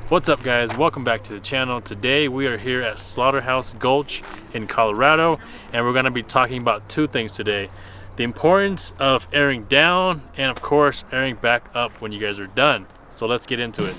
What's up guys, welcome back to the channel. Today we are here at Slaughter House Gulch in Colorado, and we're going to be talking about two things today. The importance of airing down, and of course airing back up when you guys are done. So let's get into it.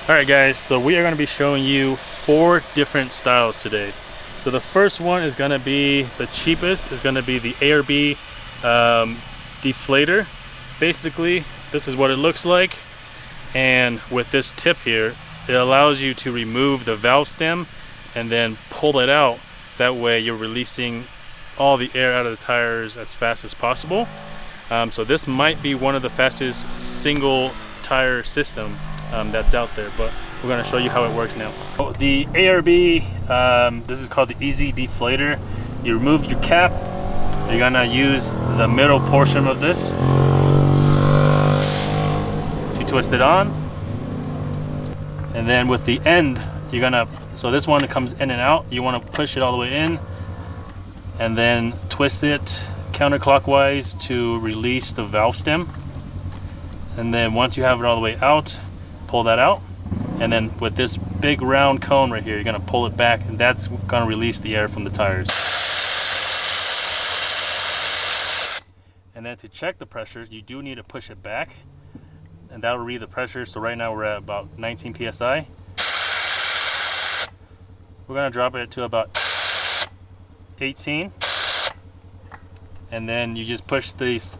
Alright guys, so we are going to be showing you 4 different styles today. So the first one is going to be the cheapest, is going to be the ARB deflator. Basically, this is what it looks like, and with this tip here, it allows you to remove the valve stem and then pull it out. That way you're releasing all the air out of the tires as fast as possible. So this might be one of the fastest single tire system that's out there, but we're going to show you how it works now. The ARB, this is called the Easy Deflator. You remove your cap, you're going to use the middle portion of this to twist it on, and then with the end you're going to, so this one comes in and out, you want to push it all the way in and then twist it counterclockwise to release the valve stem, and then once you have it all the way out, pull that out, and then with this big round cone right here, you're going to pull it back, and that's going to release the air from the tires. And then to check the pressure, you do need to push it back, and that will read the pressure. So right now we're at about 19 psi. We're going to drop it to about 18, and then you just push this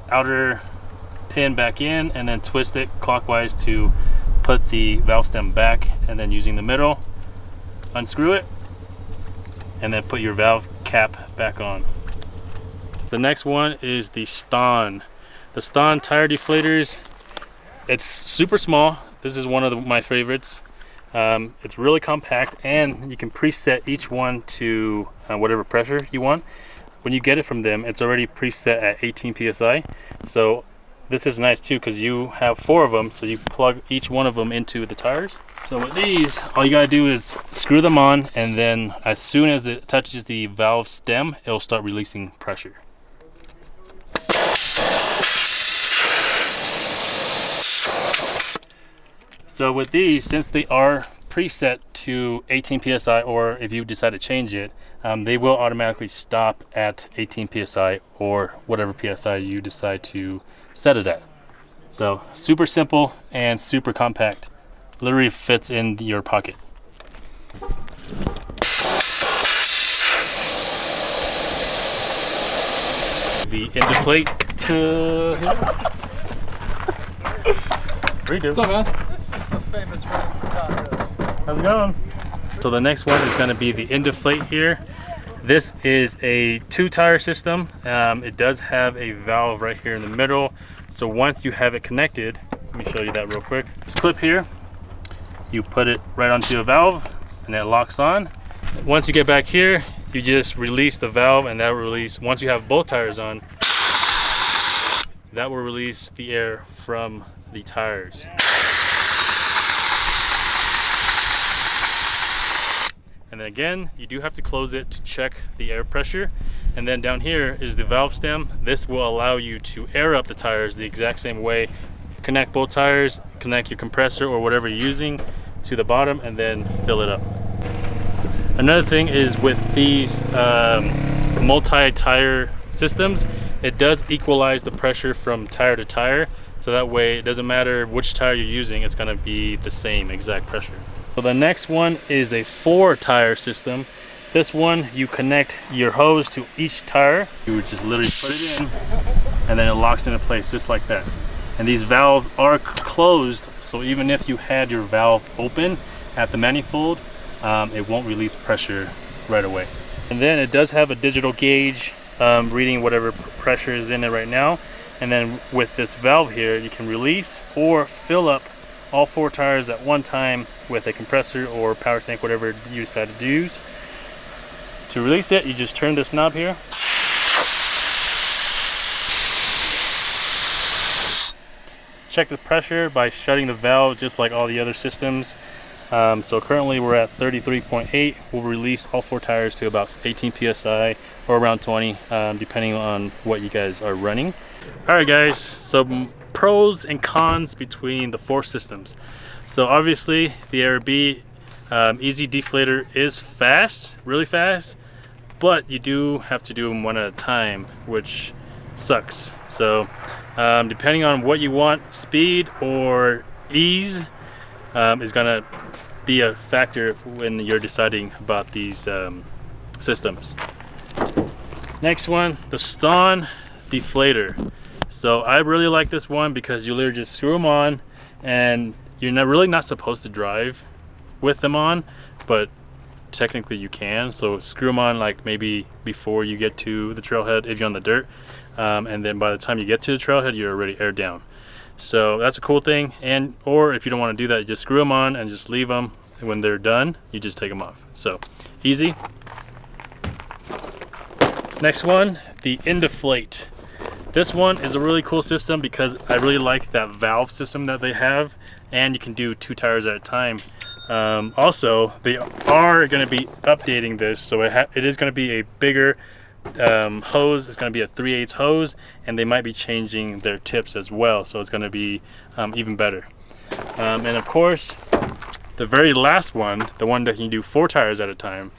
outer pin back in and then twist it clockwise to put the valve stem back, and then using the middle, unscrew it and then put your valve cap back on. The next one is the Ston. The Ston tire deflators. It's super small. This is one of my favorites. It's really compact, and you can preset each one to whatever pressure you want. When you get it from them, it's already preset at 18 psi. So this is nice too, because you have 4 of them, so you plug each one of them into the tires. So with these, all you gotta do is screw them on, and then as soon as it touches the valve stem, it'll start releasing pressure. So with these, since they are preset to 18 psi, or if you decide to change it, they will automatically stop at 18 psi or whatever psi you decide to set it at. So super simple and super compact. Literally fits in your pocket. The Indeflate to redo. What's up, man? This is the famous running for tacos. How's it going? So the next one is going to be the Indeflate here. This is a 2-tire system. It does have a valve right here in the middle. So once you have it connected, let me show you that real quick. This clip here, you put it right onto a valve and it locks on. Once you get back here, you just release the valve, and that will release, once you have both tires on, that will release the air from the tires. And then again, you do have to close it to check the air pressure. And then down here is the valve stem. This will allow you to air up the tires the exact same way. Connect both tires, connect your compressor or whatever you're using to the bottom, and then fill it up. Another thing is with these multi-tire systems, it does equalize the pressure from tire to tire. So that way it doesn't matter which tire you're using, it's gonna be the same exact pressure. So the next one is a 4-tire system. This one, you connect your hose to each tire. You would just literally put it in, and then it locks into place just like that. And these valves are closed, so even if you had your valve open at the manifold, it won't release pressure right away. And then it does have a digital gauge reading whatever pressure is in it right now. And then with this valve here, you can release or fill up all 4 tires at one time with a compressor or power tank, whatever you decide to use. To release it, you just turn this knob here. Check the pressure by shutting the valve just like all the other systems. So currently we're at 33.8. We'll release all 4 tires to about 18 psi or around 20, depending on what you guys are running. Alright guys, some pros and cons between the 4 systems. So obviously the Viair B Easy Deflator is fast, really fast, but you do have to do them one at a time, which sucks. So depending on what you want, speed or ease is gonna be a factor when you're deciding about these systems. Next one, the Ston Deflator. So I really like this one because you literally just screw them on, and you're really not supposed to drive with them on, but technically you can. So screw them on like maybe before you get to the trailhead if you're on the dirt, and then by the time you get to the trailhead you're already aired down. So that's a cool thing. And or if you don't want to do that, you just screw them on and just leave them, and when they're done you just take them off. So easy. Next one, the Indeflate. This one is a really cool system because I really like that valve system that they have, and you can do 2 tires at a time. Also, they are going to be updating this, so it is going to be a bigger hose. It's going to be a 3/8 hose, and they might be changing their tips as well, so it's going to be even better. And of course, the very last one, the one that you can do 4 tires at a time,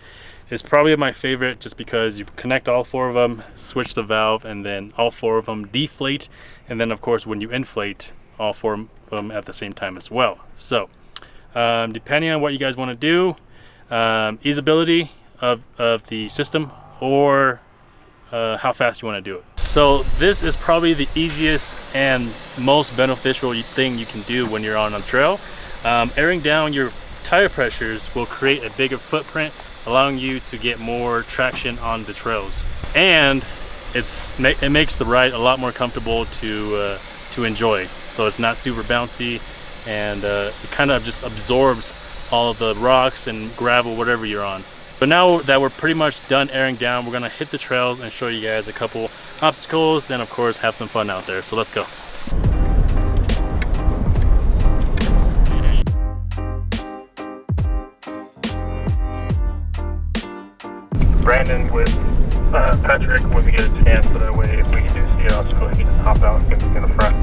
is probably my favorite, just because you connect all 4 of them, switch the valve, and then all 4 of them deflate, and then of course when you inflate, all 4 of them at the same time as well. So depending on what you guys want to do, easeability of the system, or how fast you want to do it. So this is probably the easiest and most beneficial thing you can do when you're on a trail. Airing down your tire pressures will create a bigger footprint, allowing you to get more traction on the trails, and it makes the ride a lot more comfortable to enjoy. So it's not super bouncy, and it kind of just absorbs all of the rocks and gravel, whatever you're on. But now that we're pretty much done airing down, we're gonna hit the trails and show you guys a couple obstacles, and of course have some fun out there. So let's go. Brandon with Patrick when we get a chance, so that way if we do see an obstacle, he can just hop out and get in the front.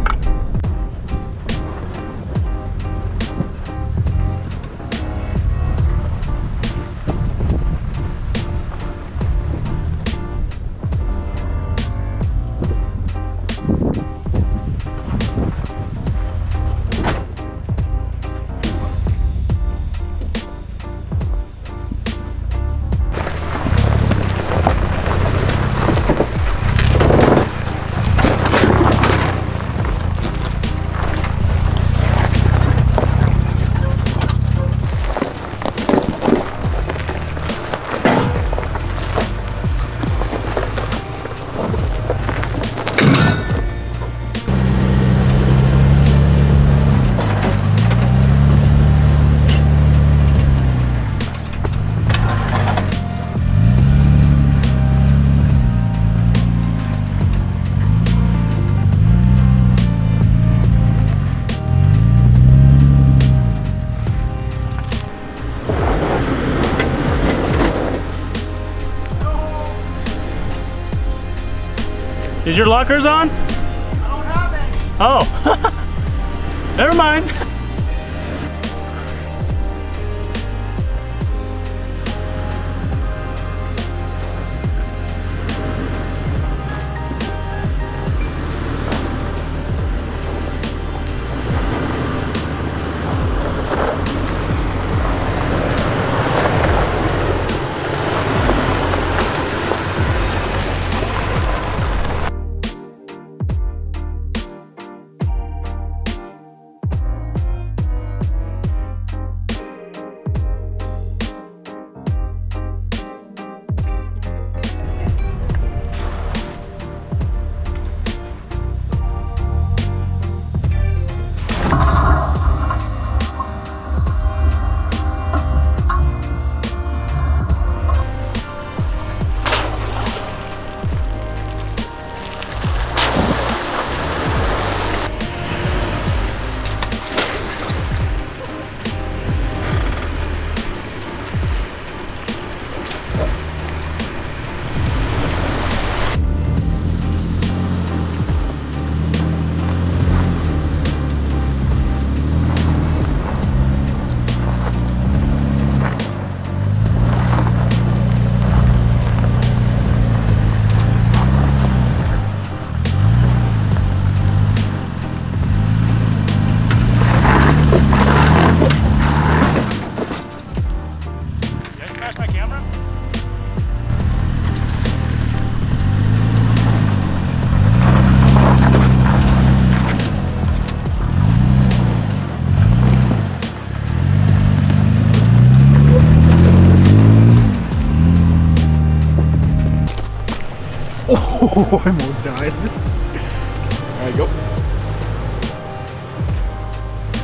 Is your lockers on? I don't have any. Oh, never mind. crash my camera? Oh, I almost died. Alright, go.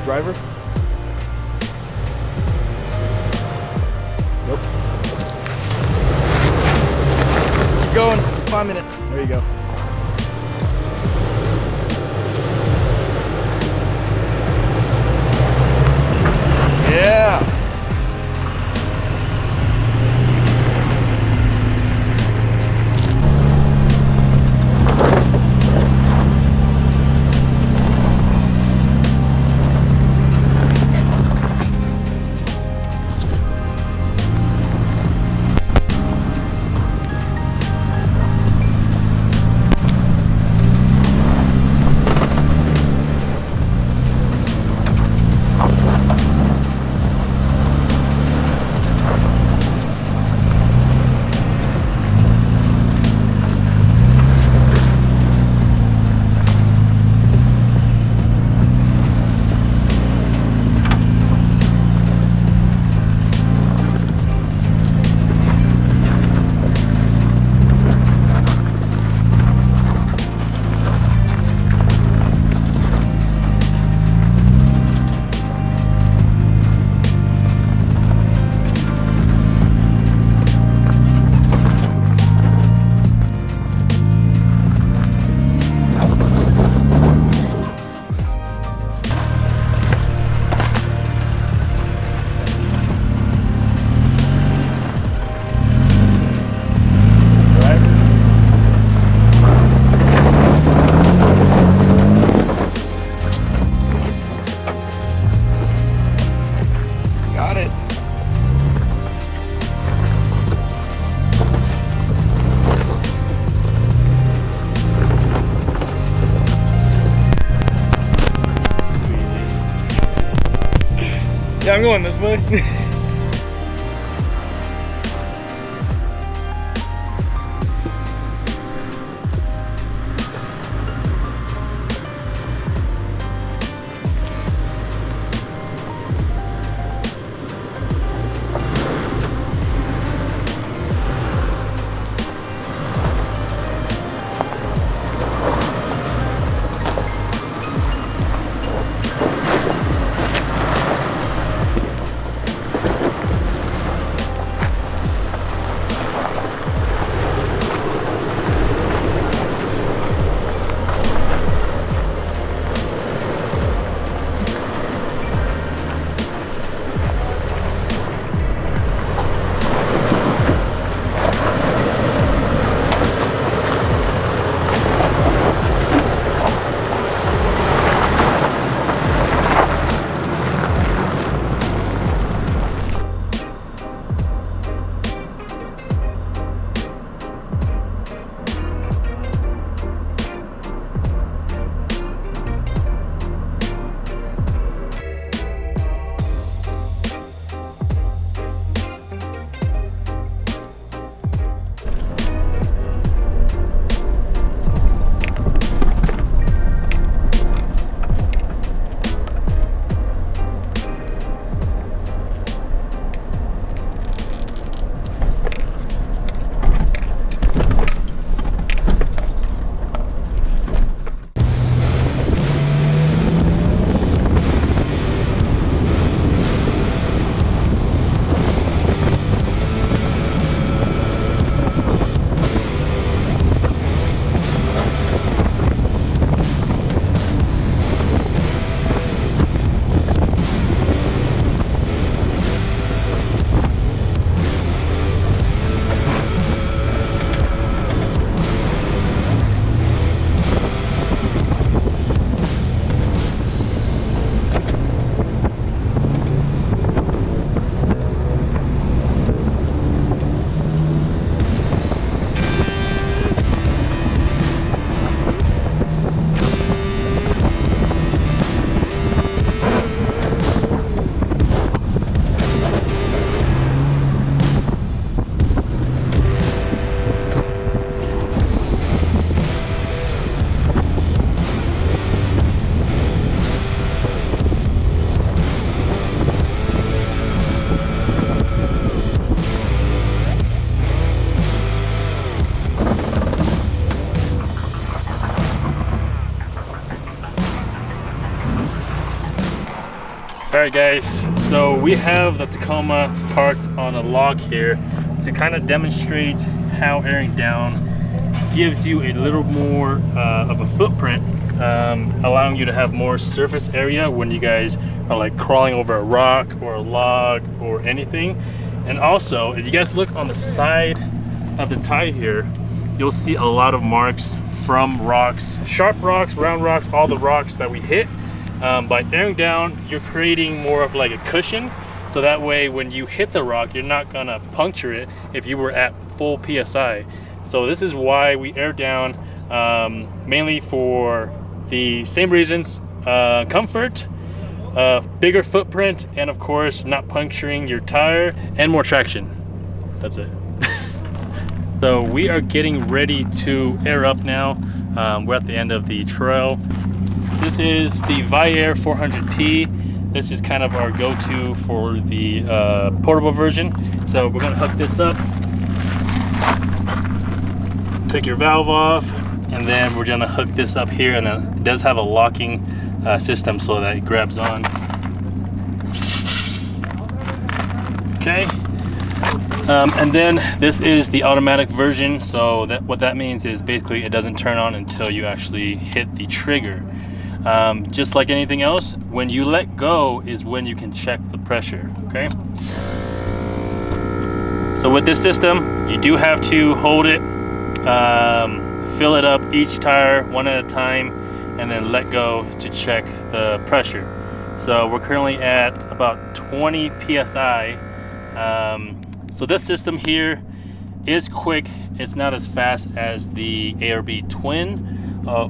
Driver. Nope. Keep going. 5 minutes. There you go. Yeah. Yeah, I'm going this way. Alright guys, so we have the Tacoma parked on a log here to kind of demonstrate how airing down gives you a little more of a footprint, allowing you to have more surface area when you guys are like crawling over a rock or a log or anything. And also, if you guys look on the side of the tire here, you'll see a lot of marks from rocks, sharp rocks, round rocks, all the rocks that we hit. By airing down, you're creating more of like a cushion, so that way when you hit the rock, you're not gonna puncture it if you were at full PSI. So this is why we air down, mainly for the same reasons: comfort, bigger footprint, and of course not puncturing your tire, and more traction. That's it. So we are getting ready to air up now. We're at the end of the trail. This is the Viair 400p. This is kind of our go-to for the portable version. So we're gonna hook this up, take your valve off, and then we're gonna hook this up here, and it does have a locking system so that it grabs on. Okay. And then this is the automatic version. So what that means is basically it doesn't turn on until you actually hit the trigger. Just like anything else, when you let go is when you can check the pressure, okay? So with this system, you do have to hold it, fill it up each tire one at a time, and then let go to check the pressure. So we're currently at about 20 PSI. So this system here is quick. It's not as fast as the ARB Twin,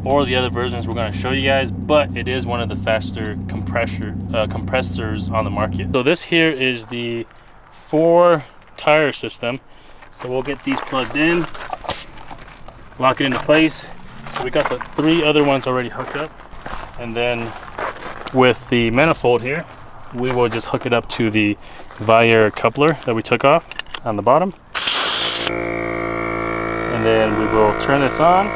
or the other versions we're going to show you guys, but it is one of the faster compressors on the market. So this here is the 4 tire system. So we'll get these plugged in, lock it into place. So we got the 3 other ones already hooked up, and then with the manifold here, we will just hook it up to the Viair coupler that we took off on the bottom, and then we will turn this on.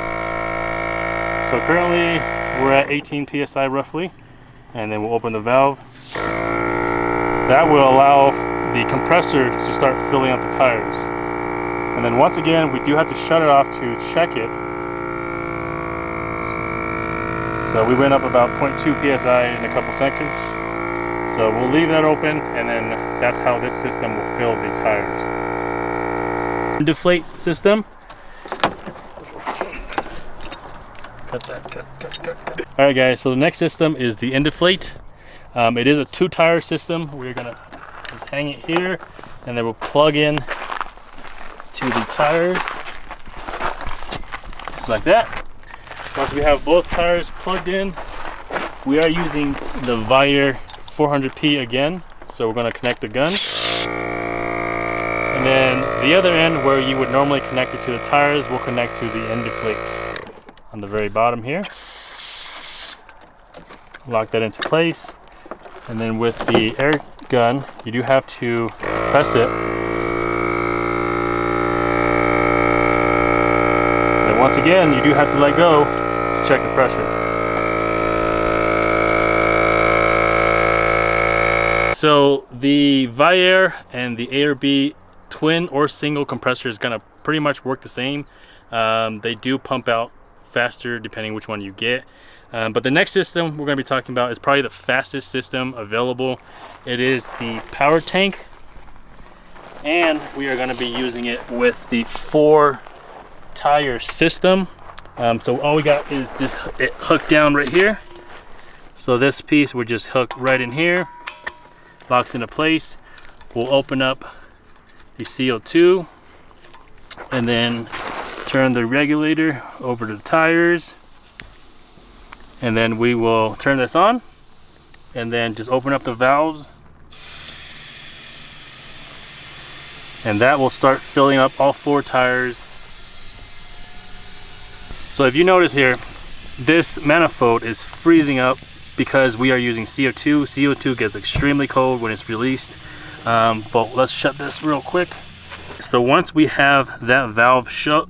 So currently we're at 18 PSI roughly, and then we'll open the valve. That will allow the compressor to start filling up the tires. And then once again, we do have to shut it off to check it. So we went up about 0.2 PSI in a couple seconds. So we'll leave that open, and then that's how this system will fill the tires. Indeflate system. Cut that, cut. All right guys, so the next system is the Indeflate. It is a 2-tire system. We're gonna just hang it here, and then we'll plug in to the tires, just like that. Once we have both tires plugged in, we are using the Viair 400p again. So we're gonna connect the gun. And then the other end where you would normally connect it to the tires, we'll connect to the Indeflate on the very bottom here. Lock that into place. And then with the air gun, you do have to press it. And then once again, you do have to let go to check the pressure. So the Viair and the ARB twin or single compressor is gonna pretty much work the same. They do pump out faster depending which one you get. But the next system we're gonna be talking about is probably the fastest system available. It is the Power Tank, and we are gonna be using it with the 4 tire system. So all we got is just it hooked down right here. So this piece would just hook right in here, locks into place. We'll open up the CO2 and then turn the regulator over to the tires, and then we will turn this on and then just open up the valves, and that will start filling up all 4 tires. So if you notice here, this manifold is freezing up because we are using CO2. CO2 gets extremely cold when it's released. But let's shut this real quick. So once we have that valve shut,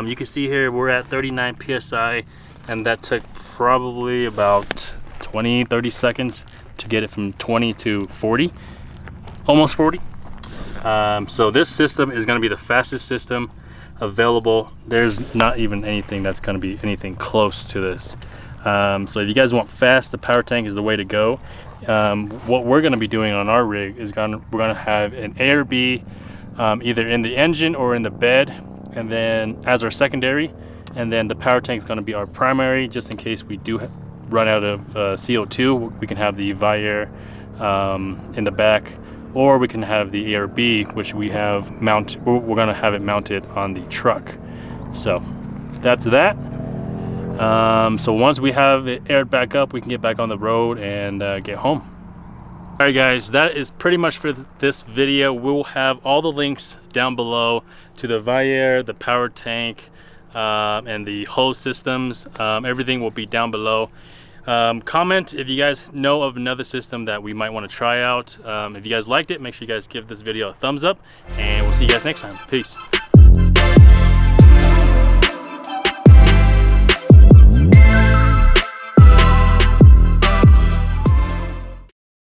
you can see here we're at 39 PSI, and that took probably about 20-30 seconds to get it from 20 to 40, almost 40. So this system is going to be the fastest system available. There's not even anything that's going to be anything close to this. So if you guys want fast, the power tank is the way to go. What we're going to be doing on our rig is we're going to have an ARB either in the engine or in the bed, and then as our secondary, and then the power tank is going to be our primary, just in case we do run out of CO2. We can have the Viair in the back, or we can have the ARB, which we have mounted. We're going to have it mounted on the truck. So that's that. So once we have it aired back up, we can get back on the road and get home. All right, guys, that is pretty much for this video. We'll have all the links down below to the Viair, the power tank, and the hose systems. Everything will be down below. Comment if you guys know of another system that we might want to try out. If you guys liked it, make sure you guys give this video a thumbs up, and we'll see you guys next time. Peace.